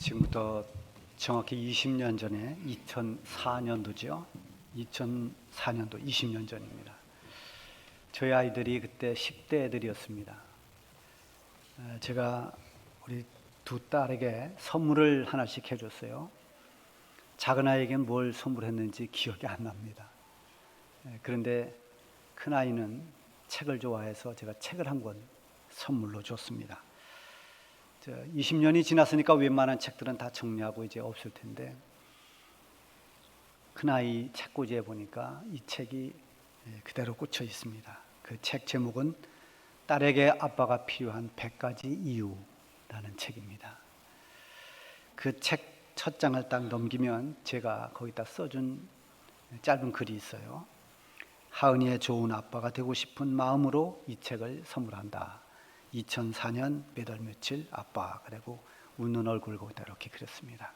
지금부터 정확히 20년 전에 2004년도죠. 2004년도 20년 전입니다. 저희 아이들이 그때 10대 애들이었습니다. 제가 우리 두 딸에게 선물을 하나씩 해줬어요. 작은 아이에겐 뭘 선물했는지 기억이 안 납니다. 그런데 큰 아이는 책을 좋아해서 제가 책을 한 권 선물로 줬습니다. 20년이 지났으니까 웬만한 책들은 다 정리하고 이제 없을 텐데, 큰아이 책꽂이에 보니까 이 책이 그대로 꽂혀 있습니다. 그 책 제목은 딸에게 아빠가 필요한 100가지 이유라는 책입니다. 그 책 첫 장을 딱 넘기면 제가 거기다 써준 짧은 글이 있어요. 하은이의 좋은 아빠가 되고 싶은 마음으로 이 책을 선물한다. 2004년 몇 월 며칠 아빠, 그리고 웃는 얼굴 거기다 이렇게 그렸습니다.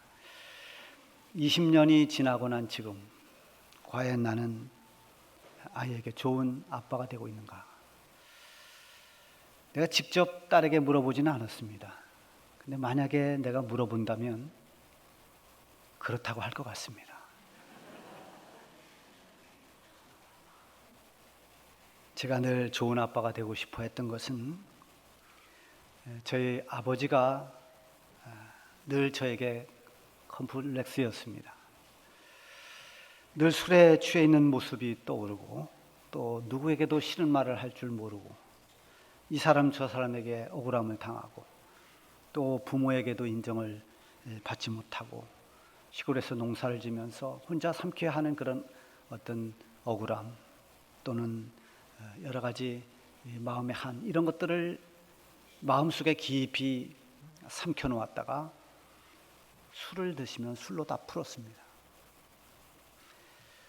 20년이 지나고 난 지금 과연 나는 아이에게 좋은 아빠가 되고 있는가? 내가 직접 딸에게 물어보지는 않았습니다. 근데 만약에 내가 물어본다면 그렇다고 할 것 같습니다. 제가 늘 좋은 아빠가 되고 싶어 했던 것은 저희 아버지가 늘 저에게 컴플렉스였습니다. 늘 술에 취해 있는 모습이 떠오르고, 또 누구에게도 싫은 말을 할 줄 모르고, 이 사람 저 사람에게 억울함을 당하고, 또 부모에게도 인정을 받지 못하고, 시골에서 농사를 지면서 혼자 삼켜야 하는 그런 어떤 억울함, 또는 여러 가지 마음의 한, 이런 것들을 마음속에 깊이 삼켜 놓았다가 술을 드시면 술로 다 풀었습니다.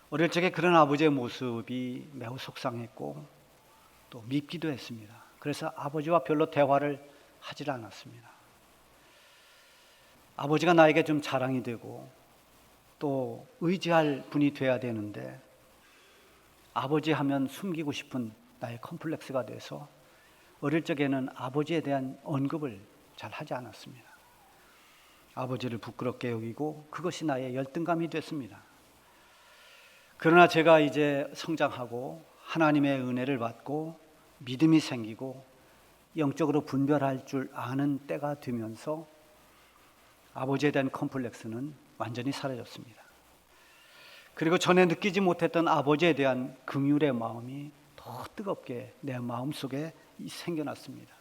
어릴 적에 그런 아버지의 모습이 매우 속상했고 또 밉기도 했습니다. 그래서 아버지와 별로 대화를 하질 않았습니다. 아버지가 나에게 좀 자랑이 되고 또 의지할 분이 돼야 되는데, 아버지 하면 숨기고 싶은 나의 컴플렉스가 돼서 어릴 적에는 아버지에 대한 언급을 잘 하지 않았습니다. 아버지를 부끄럽게 여기고 그것이 나의 열등감이 됐습니다. 그러나 제가 이제 성장하고 하나님의 은혜를 받고 믿음이 생기고 영적으로 분별할 줄 아는 때가 되면서 아버지에 대한 컴플렉스는 완전히 사라졌습니다. 그리고 전에 느끼지 못했던 아버지에 대한 긍휼의 마음이 더 뜨겁게 내 마음속에 생겨났습니다.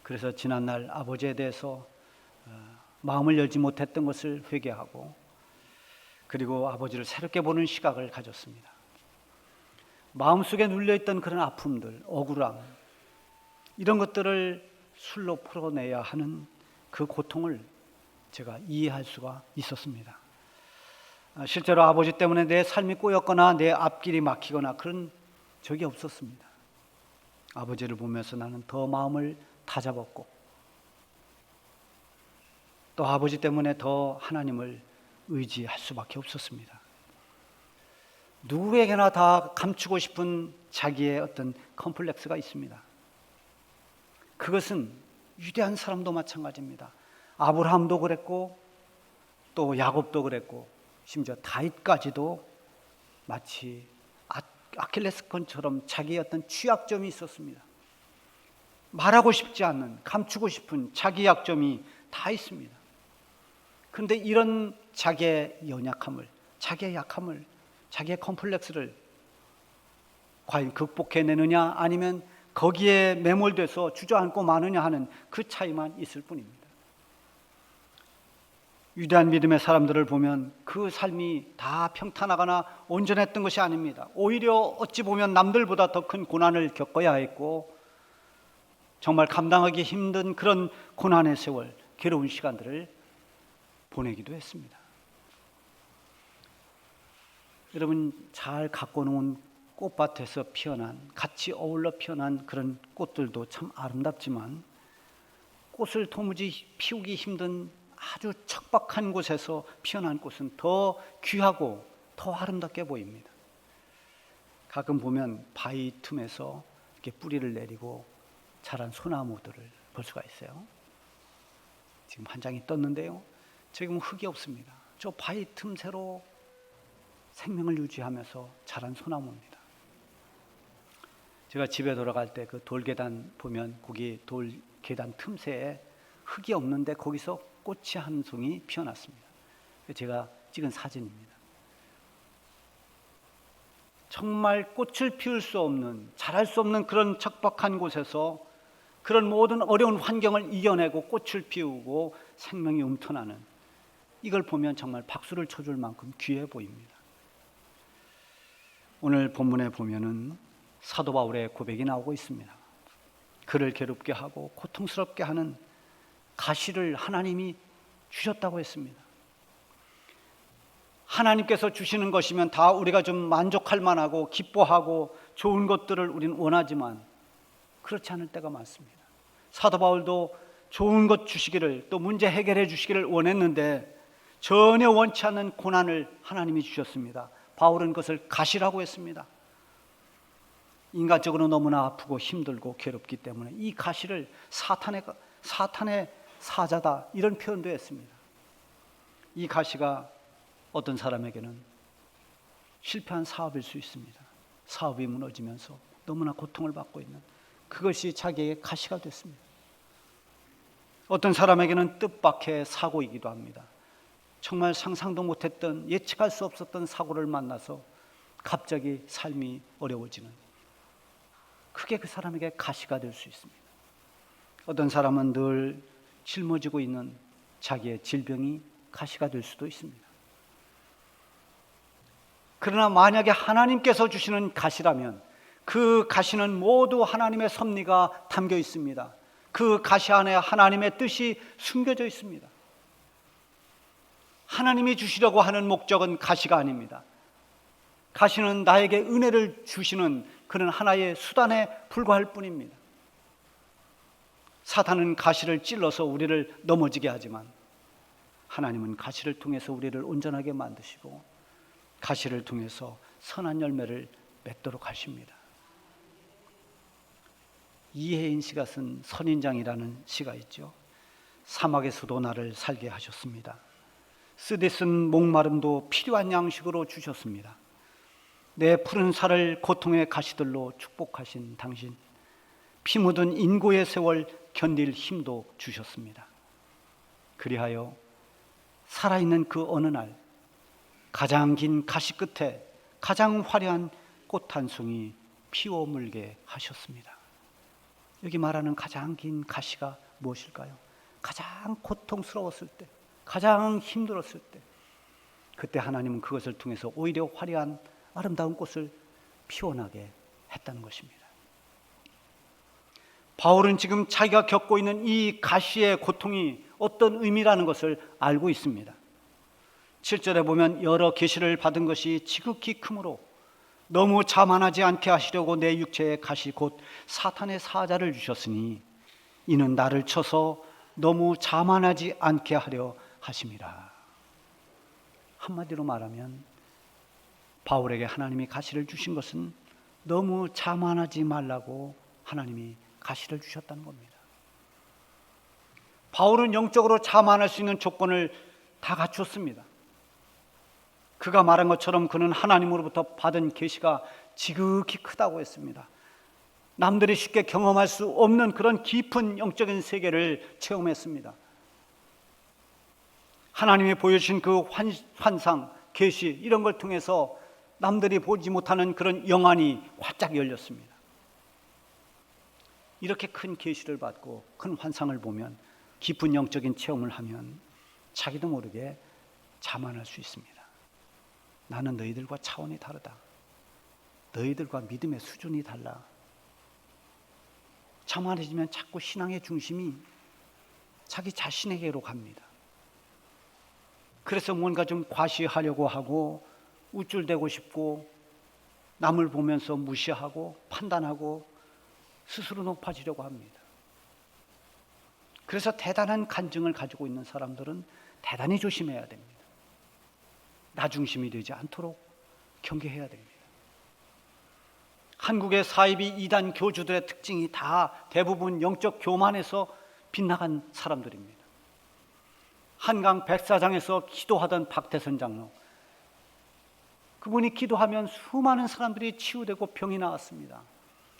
그래서 지난날 아버지에 대해서 마음을 열지 못했던 것을 회개하고, 그리고 아버지를 새롭게 보는 시각을 가졌습니다. 마음속에 눌려있던 그런 아픔들, 억울함, 이런 것들을 술로 풀어내야 하는 그 고통을 제가 이해할 수가 있었습니다. 실제로 아버지 때문에 내 삶이 꼬였거나 내 앞길이 막히거나 그런 적이 없었습니다. 아버지를 보면서 나는 더 마음을 다잡았고, 또 아버지 때문에 더 하나님을 의지할 수밖에 없었습니다. 누구에게나 다 감추고 싶은 자기의 어떤 컴플렉스가 있습니다. 그것은 위대한 사람도 마찬가지입니다. 아브라함도 그랬고, 또 야곱도 그랬고, 심지어 다윗까지도 마치 아킬레스건처럼 자기의 어떤 취약점이 있었습니다. 말하고 싶지 않는, 감추고 싶은 자기 약점이 다 있습니다. 그런데 이런 자기의 연약함을, 자기의 약함을, 자기의 컴플렉스를 과연 극복해내느냐, 아니면 거기에 매몰돼서 주저앉고 마느냐 하는 그 차이만 있을 뿐입니다. 위대한 믿음의 사람들을 보면 그 삶이 다 평탄하거나 온전했던 것이 아닙니다. 오히려 어찌 보면 남들보다 더 큰 고난을 겪어야 했고, 정말 감당하기 힘든 그런 고난의 세월, 괴로운 시간들을 보내기도 했습니다. 여러분, 잘 가꿔놓은 꽃밭에서 피어난, 같이 어울러 피어난 그런 꽃들도 참 아름답지만, 꽃을 도무지 피우기 힘든 아주 척박한 곳에서 피어난 꽃은 더 귀하고 더 아름답게 보입니다. 가끔 보면 바위 틈에서 이렇게 뿌리를 내리고 자란 소나무들을 볼 수가 있어요. 지금 한 장이 떴는데요. 지금 흙이 없습니다. 저 바위 틈새로 생명을 유지하면서 자란 소나무입니다. 제가 집에 돌아갈 때 그 돌계단 보면 거기 돌계단 틈새에 흙이 없는데 거기서 꽃이 한 송이 피어났습니다. 제가 찍은 사진입니다. 정말 꽃을 피울 수 없는, 자랄 수 없는 그런 척박한 곳에서 그런 모든 어려운 환경을 이겨내고 꽃을 피우고 생명이 움터나는, 이걸 보면 정말 박수를 쳐줄 만큼 귀해 보입니다. 오늘 본문에 보면은 사도 바울의 고백이 나오고 있습니다. 그를 괴롭게 하고 고통스럽게 하는 가시를 하나님이 주셨다고 했습니다. 하나님께서 주시는 것이면 다 우리가 좀 만족할 만하고 기뻐하고 좋은 것들을 우리는 원하지만 그렇지 않을 때가 많습니다. 사도 바울도 좋은 것 주시기를, 또 문제 해결해 주시기를 원했는데 전혀 원치 않는 고난을 하나님이 주셨습니다. 바울은 그것을 가시라고 했습니다. 인간적으로 너무나 아프고 힘들고 괴롭기 때문에 이 가시를 사탄의 사자다, 이런 표현도 했습니다. 이 가시가 어떤 사람에게는 실패한 사업일 수 있습니다. 사업이 무너지면서 너무나 고통을 받고 있는, 그것이 자기에게 가시가 됐습니다. 어떤 사람에게는 뜻밖의 사고이기도 합니다. 정말 상상도 못했던, 예측할 수 없었던 사고를 만나서 갑자기 삶이 어려워지는, 그게 그 사람에게 가시가 될 수 있습니다. 어떤 사람은 늘 짊어지고 있는 자기의 질병이 가시가 될 수도 있습니다. 그러나 만약에 하나님께서 주시는 가시라면 그 가시는 모두 하나님의 섭리가 담겨 있습니다. 그 가시 안에 하나님의 뜻이 숨겨져 있습니다. 하나님이 주시려고 하는 목적은 가시가 아닙니다. 가시는 나에게 은혜를 주시는 그런 하나의 수단에 불과할 뿐입니다. 사탄은 가시를 찔러서 우리를 넘어지게 하지만 하나님은 가시를 통해서 우리를 온전하게 만드시고 가시를 통해서 선한 열매를 맺도록 하십니다. 이혜인 씨가 쓴 선인장이라는 시가 있죠. 사막에서도 나를 살게 하셨습니다. 쓰디 쓴 목마름도 필요한 양식으로 주셨습니다. 내 푸른 살을 고통의 가시들로 축복하신 당신, 피 묻은 인고의 세월 견딜 힘도 주셨습니다. 그리하여 살아있는 그 어느 날 가장 긴 가시 끝에 가장 화려한 꽃 한 송이 피워 물게 하셨습니다. 여기 말하는 가장 긴 가시가 무엇일까요? 가장 고통스러웠을 때, 가장 힘들었을 때, 그때 하나님은 그것을 통해서 오히려 화려한 아름다운 꽃을 피워나게 했다는 것입니다. 바울은 지금 자기가 겪고 있는 이 가시의 고통이 어떤 의미라는 것을 알고 있습니다. 7절에 보면 여러 계시를 받은 것이 지극히 크므로 너무 자만하지 않게 하시려고 내 육체에 가시 곧 사탄의 사자를 주셨으니 이는 나를 쳐서 너무 자만하지 않게 하려 하심이라. 한마디로 말하면 바울에게 하나님이 가시를 주신 것은 너무 자만하지 말라고 하나님이 가시를 주셨다는 겁니다. 바울은 영적으로 자만할 수 있는 조건을 다 갖추었습니다. 그가 말한 것처럼 그는 하나님으로부터 받은 계시가 지극히 크다고 했습니다. 남들이 쉽게 경험할 수 없는 그런 깊은 영적인 세계를 체험했습니다. 하나님이 보여주신 그 환상, 계시, 이런 걸 통해서 남들이 보지 못하는 그런 영안이 활짝 열렸습니다. 이렇게 큰 계시를 받고 큰 환상을 보면, 깊은 영적인 체험을 하면 자기도 모르게 자만할 수 있습니다. 나는 너희들과 차원이 다르다. 너희들과 믿음의 수준이 달라. 자만해지면 자꾸 신앙의 중심이 자기 자신에게로 갑니다. 그래서 뭔가 좀 과시하려고 하고 우쭐대고 싶고 남을 보면서 무시하고 판단하고 스스로 높아지려고 합니다. 그래서 대단한 간증을 가지고 있는 사람들은 대단히 조심해야 됩니다. 나 중심이 되지 않도록 경계해야 됩니다. 한국의 사이비 이단 교주들의 특징이 다 대부분 영적 교만에서 빗나간 사람들입니다. 한강 백사장에서 기도하던 박태선 장로, 그분이 기도하면 수많은 사람들이 치유되고 병이 나았습니다.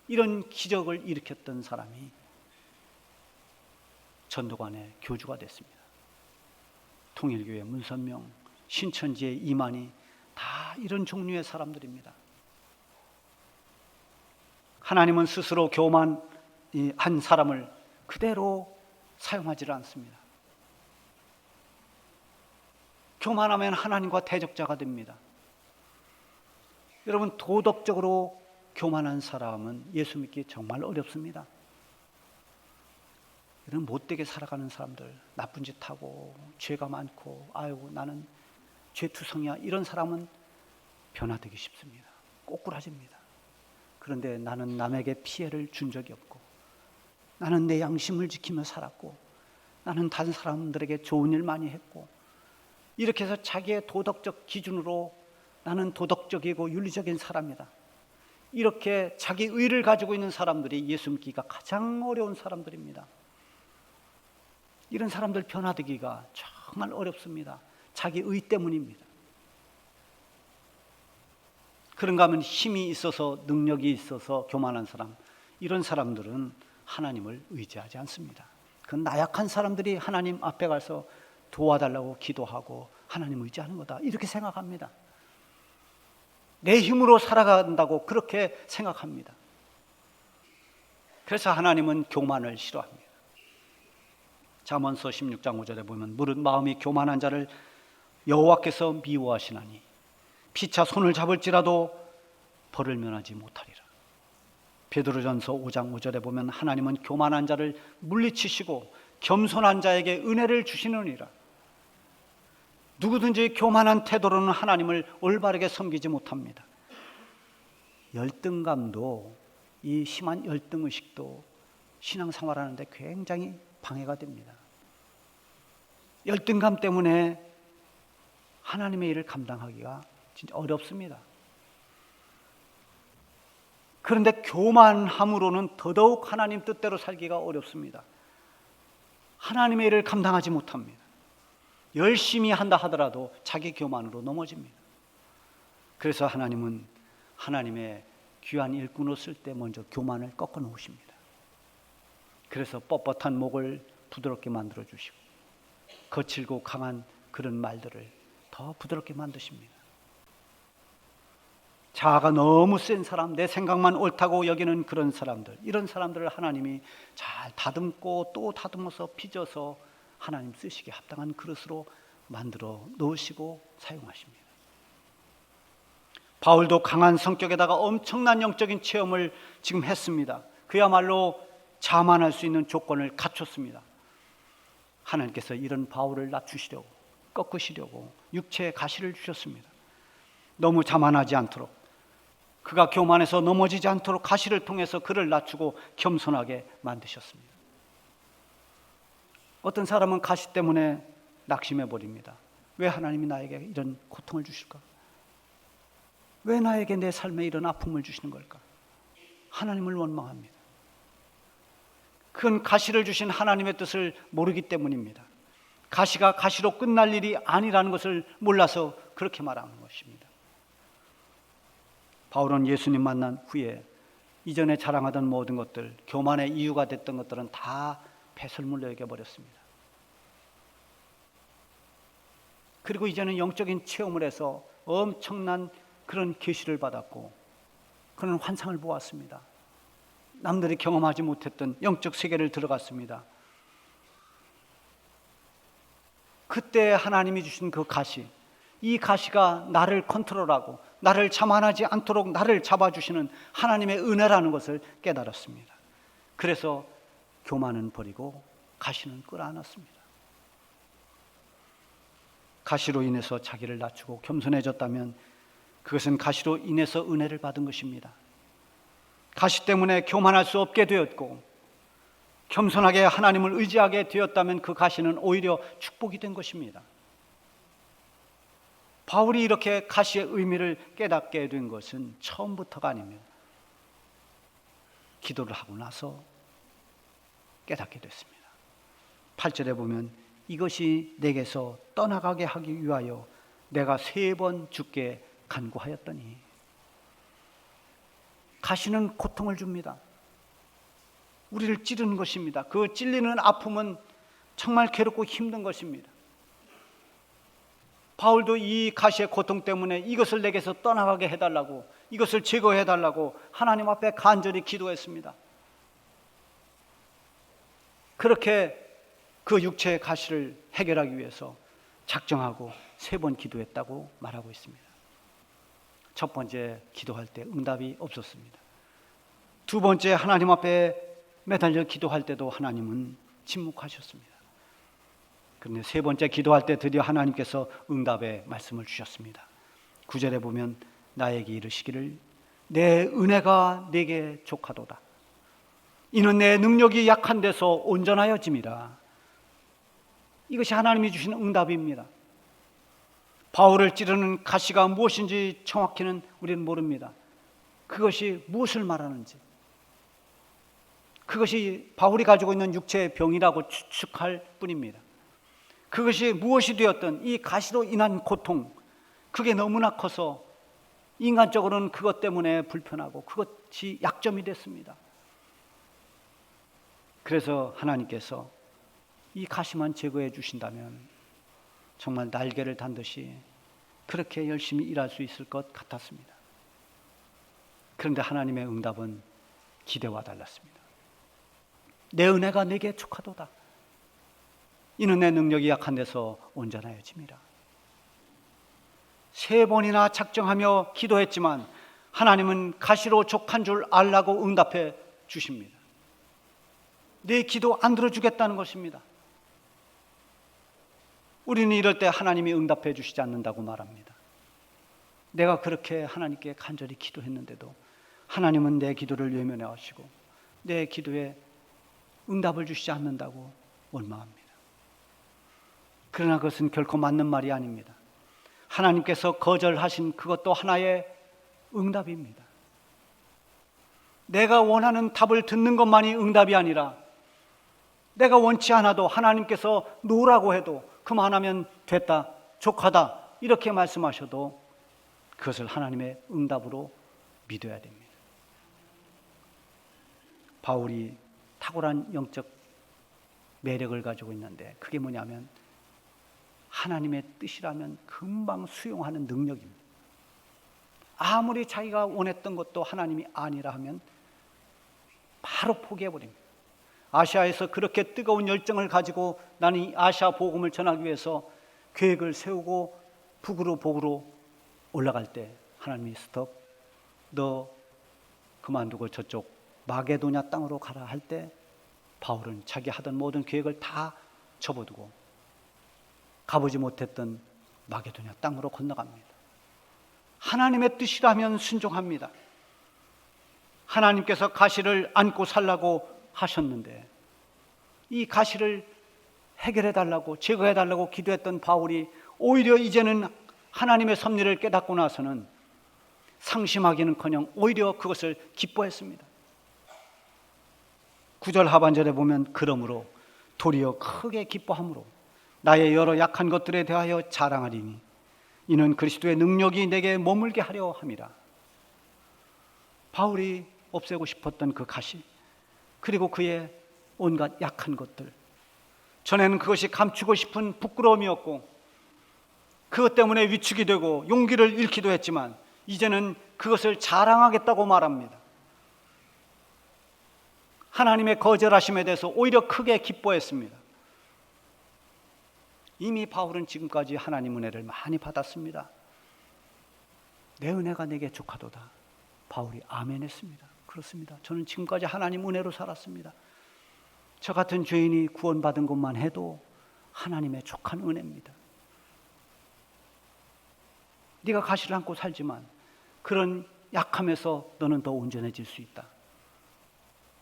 이런 기적을 일으켰던 사람이 전도관의 교주가 됐습니다. 통일교회 문선명, 신천지의 이만희, 다 이런 종류의 사람들입니다. 하나님은 스스로 교만한 사람을 그대로 사용하지 않습니다. 교만하면 하나님과 대적자가 됩니다. 여러분, 도덕적으로 교만한 사람은 예수 믿기 정말 어렵습니다. 이런 못되게 살아가는 사람들, 나쁜 짓 하고 죄가 많고 아이고 나는 죄투성이야, 이런 사람은 변화되기 쉽습니다. 꼬꾸라집니다. 그런데 나는 남에게 피해를 준 적이 없고, 나는 내 양심을 지키며 살았고, 나는 다른 사람들에게 좋은 일 많이 했고, 이렇게 해서 자기의 도덕적 기준으로 나는 도덕적이고 윤리적인 사람이다, 이렇게 자기 의를 가지고 있는 사람들이 예수 믿기가 가장 어려운 사람들입니다. 이런 사람들 변화되기가 정말 어렵습니다. 자기 의 때문입니다. 그런가 하면 힘이 있어서, 능력이 있어서 교만한 사람, 이런 사람들은 하나님을 의지하지 않습니다. 그 나약한 사람들이 하나님 앞에 가서 도와달라고 기도하고 하나님 의지하는 거다, 이렇게 생각합니다. 내 힘으로 살아간다고 그렇게 생각합니다. 그래서 하나님은 교만을 싫어합니다. 잠언서 16장 5절에 보면 무릇 마음이 교만한 자를 여호와께서 미워하시나니 피차 손을 잡을지라도 벌을 면하지 못하리라. 베드로전서 5장 5절에 보면 하나님은 교만한 자를 물리치시고 겸손한 자에게 은혜를 주시느니라. 누구든지 교만한 태도로는 하나님을 올바르게 섬기지 못합니다. 열등감도, 이 심한 열등의식도 신앙생활하는데 굉장히 방해가 됩니다. 열등감 때문에 하나님의 일을 감당하기가 진짜 어렵습니다. 그런데 교만함으로는 더더욱 하나님 뜻대로 살기가 어렵습니다. 하나님의 일을 감당하지 못합니다. 열심히 한다 하더라도 자기 교만으로 넘어집니다. 그래서 하나님은 하나님의 귀한 일꾼을 쓸 때 먼저 교만을 꺾어 놓으십니다. 그래서 뻣뻣한 목을 부드럽게 만들어 주시고 거칠고 강한 그런 말들을 더 부드럽게 만드십니다. 자아가 너무 센 사람, 내 생각만 옳다고 여기는 그런 사람들, 이런 사람들을 하나님이 잘 다듬고 또 다듬어서 빚어서 하나님 쓰시기에 합당한 그릇으로 만들어 놓으시고 사용하십니다. 바울도 강한 성격에다가 엄청난 영적인 체험을 지금 했습니다. 그야말로 자만할 수 있는 조건을 갖췄습니다. 하나님께서 이런 바울을 낮추시려고, 꺾으시려고 육체의 가시를 주셨습니다. 너무 자만하지 않도록, 그가 교만해서 넘어지지 않도록 가시를 통해서 그를 낮추고 겸손하게 만드셨습니다. 어떤 사람은 가시 때문에 낙심해 버립니다. 왜 하나님이 나에게 이런 고통을 주실까? 왜 나에게 내 삶에 이런 아픔을 주시는 걸까? 하나님을 원망합니다. 그건 가시를 주신 하나님의 뜻을 모르기 때문입니다. 가시가 가시로 끝날 일이 아니라는 것을 몰라서 그렇게 말하는 것입니다. 바울은 예수님 만난 후에 이전에 자랑하던 모든 것들, 교만의 이유가 됐던 것들은 다 배설물로 여겨버렸습니다. 그리고 이제는 영적인 체험을 해서 엄청난 그런 계시를 받았고 그런 환상을 보았습니다. 남들이 경험하지 못했던 영적 세계를 들어갔습니다. 그때 하나님이 주신 그 가시, 이 가시가 나를 컨트롤하고 나를 자만하지 않도록 나를 잡아주시는 하나님의 은혜라는 것을 깨달았습니다. 그래서 교만은 버리고 가시는 끌어안았습니다. 가시로 인해서 자기를 낮추고 겸손해졌다면 그것은 가시로 인해서 은혜를 받은 것입니다. 가시 때문에 교만할 수 없게 되었고 겸손하게 하나님을 의지하게 되었다면 그 가시는 오히려 축복이 된 것입니다. 바울이 이렇게 가시의 의미를 깨닫게 된 것은 처음부터가 아닙니다. 기도를 하고 나서 깨닫게 됐습니다. 8절에 보면 이것이 내게서 떠나가게 하기 위하여 내가 3번 주께 간구하였더니. 가시는 고통을 줍니다. 우리를 찌르는 것입니다. 그 찔리는 아픔은 정말 괴롭고 힘든 것입니다. 바울도 이 가시의 고통 때문에 이것을 내게서 떠나가게 해달라고, 이것을 제거해달라고 하나님 앞에 간절히 기도했습니다. 그렇게 그 육체의 가시를 해결하기 위해서 작정하고 3번 기도했다고 말하고 있습니다. 첫 번째 기도할 때 응답이 없었습니다. 두 번째 하나님 앞에 매달려 기도할 때도 하나님은 침묵하셨습니다. 그런데 3번째 기도할 때 드디어 하나님께서 응답의 말씀을 주셨습니다. 9절에 보면 나에게 이르시기를 내 은혜가 내게 족하도다. 이는 내 능력이 약한 데서 온전하여짐이라. 이것이 하나님이 주신 응답입니다. 바울을 찌르는 가시가 무엇인지 정확히는 우리는 모릅니다. 그것이 무엇을 말하는지, 그것이 바울이 가지고 있는 육체의 병이라고 추측할 뿐입니다. 그것이 무엇이 되었든 이 가시로 인한 고통, 그게 너무나 커서 인간적으로는 그것 때문에 불편하고 그것이 약점이 됐습니다. 그래서 하나님께서 이 가시만 제거해 주신다면 정말 날개를 단 듯이 그렇게 열심히 일할 수 있을 것 같았습니다. 그런데 하나님의 응답은 기대와 달랐습니다. 내 은혜가 내게 족하도다. 이는 내 능력이 약한 데서 온전하여짐이라. 3번이나 작정하며 기도했지만 하나님은 가시로 족한 줄 알라고 응답해 주십니다. 내 기도 안 들어주겠다는 것입니다. 우리는 이럴 때 하나님이 응답해 주시지 않는다고 말합니다. 내가 그렇게 하나님께 간절히 기도했는데도 하나님은 내 기도를 외면해 하시고 내 기도에 응답을 주시지 않는다고 원망합니다. 그러나 그것은 결코 맞는 말이 아닙니다. 하나님께서 거절하신 그것도 하나의 응답입니다. 내가 원하는 답을 듣는 것만이 응답이 아니라 내가 원치 않아도 하나님께서 놓으라고 해도 그만하면 됐다, 족하다 이렇게 말씀하셔도 그것을 하나님의 응답으로 믿어야 됩니다. 바울이 탁월한 영적 매력을 가지고 있는데 그게 뭐냐면 하나님의 뜻이라면 금방 수용하는 능력입니다. 아무리 자기가 원했던 것도 하나님이 아니라 하면 바로 포기해버립니다. 아시아에서 그렇게 뜨거운 열정을 가지고 나는 이 아시아 복음을 전하기 위해서 계획을 세우고 북으로 올라갈 때 하나님이 스톱, 너 그만두고 저쪽 마게도냐 땅으로 가라 할 때 바울은 자기 하던 모든 계획을 다 접어두고 가보지 못했던 마게도냐 땅으로 건너갑니다. 하나님의 뜻이라면 순종합니다. 하나님께서 가시를 안고 살라고 하셨는데 이 가시를 해결해 달라고 제거해 달라고 기도했던 바울이 오히려 이제는 하나님의 섭리를 깨닫고 나서는 상심하기는커녕 오히려 그것을 기뻐했습니다. 9절 하반절에 보면 그러므로 도리어 크게 기뻐함으로 나의 여러 약한 것들에 대하여 자랑하리니 이는 그리스도의 능력이 내게 머물게 하려 함이라. 바울이 없애고 싶었던 그 가시, 그리고 그의 온갖 약한 것들, 전에는 그것이 감추고 싶은 부끄러움이었고 그것 때문에 위축이 되고 용기를 잃기도 했지만 이제는 그것을 자랑하겠다고 말합니다. 하나님의 거절하심에 대해서 오히려 크게 기뻐했습니다. 이미 바울은 지금까지 하나님 은혜를 많이 받았습니다. 내 은혜가 내게 족하도다. 바울이 아멘 했습니다. 그렇습니다. 저는 지금까지 하나님 은혜로 살았습니다. 저 같은 죄인이 구원받은 것만 해도 하나님의 족한 은혜입니다. 네가 가시를 안고 살지만 그런 약함에서 너는 더 온전해질 수 있다.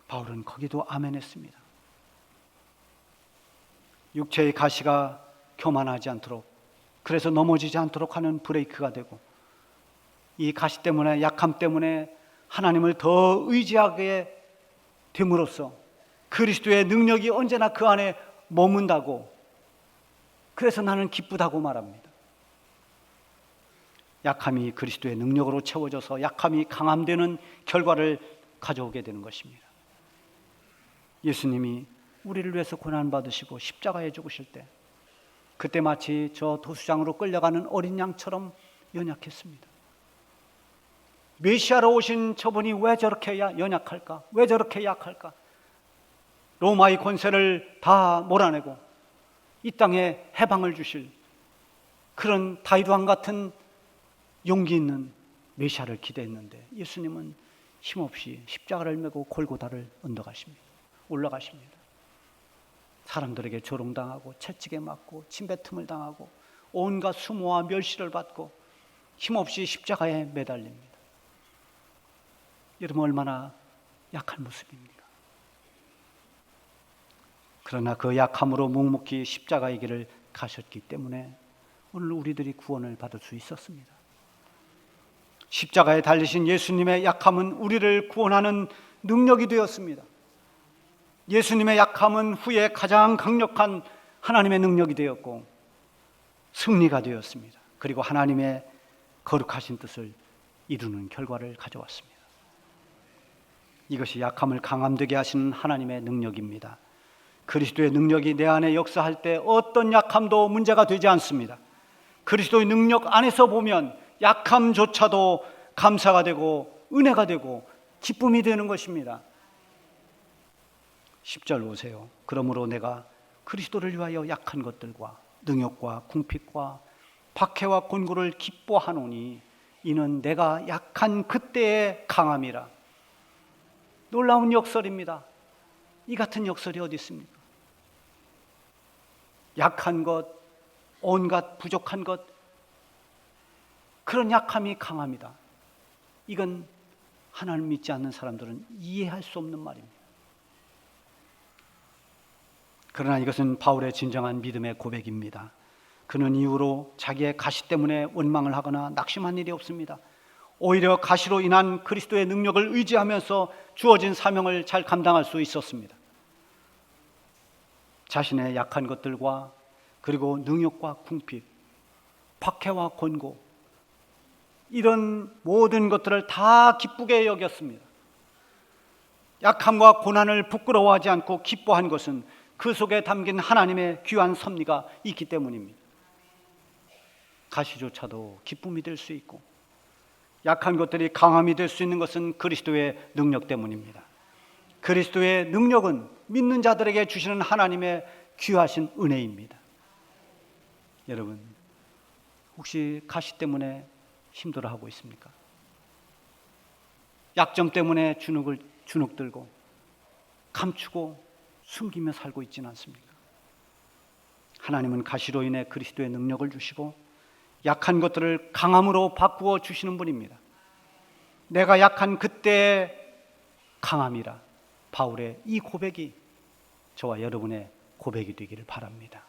바울은 거기도 아멘 했습니다. 육체의 가시가 교만하지 않도록, 그래서 넘어지지 않도록 하는 브레이크가 되고 이 가시 때문에, 약함 때문에 하나님을 더 의지하게 됨으로써 그리스도의 능력이 언제나 그 안에 머문다고 그래서 나는 기쁘다고 말합니다. 약함이 그리스도의 능력으로 채워져서 약함이 강함되는 결과를 가져오게 되는 것입니다. 예수님이 우리를 위해서 고난받으시고 십자가에 죽으실 때 그때 마치 저 도수장으로 끌려가는 어린 양처럼 연약했습니다. 메시아로 오신 저분이 왜 저렇게 연약할까? 왜 저렇게 약할까? 로마의 권세를 다 몰아내고 이 땅에 해방을 주실 그런 다윗 왕 같은 용기 있는 메시아를 기대했는데 예수님은 힘없이 십자가를 메고 골고다를 올라가십니다. 사람들에게 조롱당하고 채찍에 맞고 침뱉음을 당하고 온갖 수모와 멸시를 받고 힘없이 십자가에 매달립니다. 여러분 얼마나 약한 모습입니까? 그러나 그 약함으로 묵묵히 십자가의 길을 가셨기 때문에 오늘 우리들이 구원을 받을 수 있었습니다. 십자가에 달리신 예수님의 약함은 우리를 구원하는 능력이 되었습니다. 예수님의 약함은 후에 가장 강력한 하나님의 능력이 되었고 승리가 되었습니다. 그리고 하나님의 거룩하신 뜻을 이루는 결과를 가져왔습니다. 이것이 약함을 강함되게 하시는 하나님의 능력입니다. 그리스도의 능력이 내 안에 역사할 때 어떤 약함도 문제가 되지 않습니다. 그리스도의 능력 안에서 보면 약함조차도 감사가 되고 은혜가 되고 기쁨이 되는 것입니다. 10절 보세요. 그러므로 내가 그리스도를 위하여 약한 것들과 능욕과 궁핍과 박해와 곤고를 기뻐하노니 이는 내가 약한 그때의 강함이라. 놀라운 역설입니다. 이 같은 역설이 어디 있습니까? 약한 것, 온갖 부족한 것, 그런 약함이 강합니다. 이건 하나님 믿지 않는 사람들은 이해할 수 없는 말입니다. 그러나 이것은 바울의 진정한 믿음의 고백입니다. 그는 이후로 자기의 가시 때문에 원망을 하거나 낙심한 일이 없습니다. 오히려 가시로 인한 그리스도의 능력을 의지하면서 주어진 사명을 잘 감당할 수 있었습니다. 자신의 약한 것들과 그리고 능욕과 궁핍, 박해와 곤고 이런 모든 것들을 다 기쁘게 여겼습니다. 약함과 고난을 부끄러워하지 않고 기뻐한 것은 그 속에 담긴 하나님의 귀한 섭리가 있기 때문입니다. 가시조차도 기쁨이 될 수 있고 약한 것들이 강함이 될 수 있는 것은 그리스도의 능력 때문입니다. 그리스도의 능력은 믿는 자들에게 주시는 하나님의 귀하신 은혜입니다. 여러분 혹시 가시 때문에 힘들어하고 있습니까? 약점 때문에 주눅들고 감추고 숨기며 살고 있지는 않습니까? 하나님은 가시로 인해 그리스도의 능력을 주시고 약한 것들을 강함으로 바꾸어 주시는 분입니다. 내가 약한 그때의 강함이라. 바울의 이 고백이 저와 여러분의 고백이 되기를 바랍니다.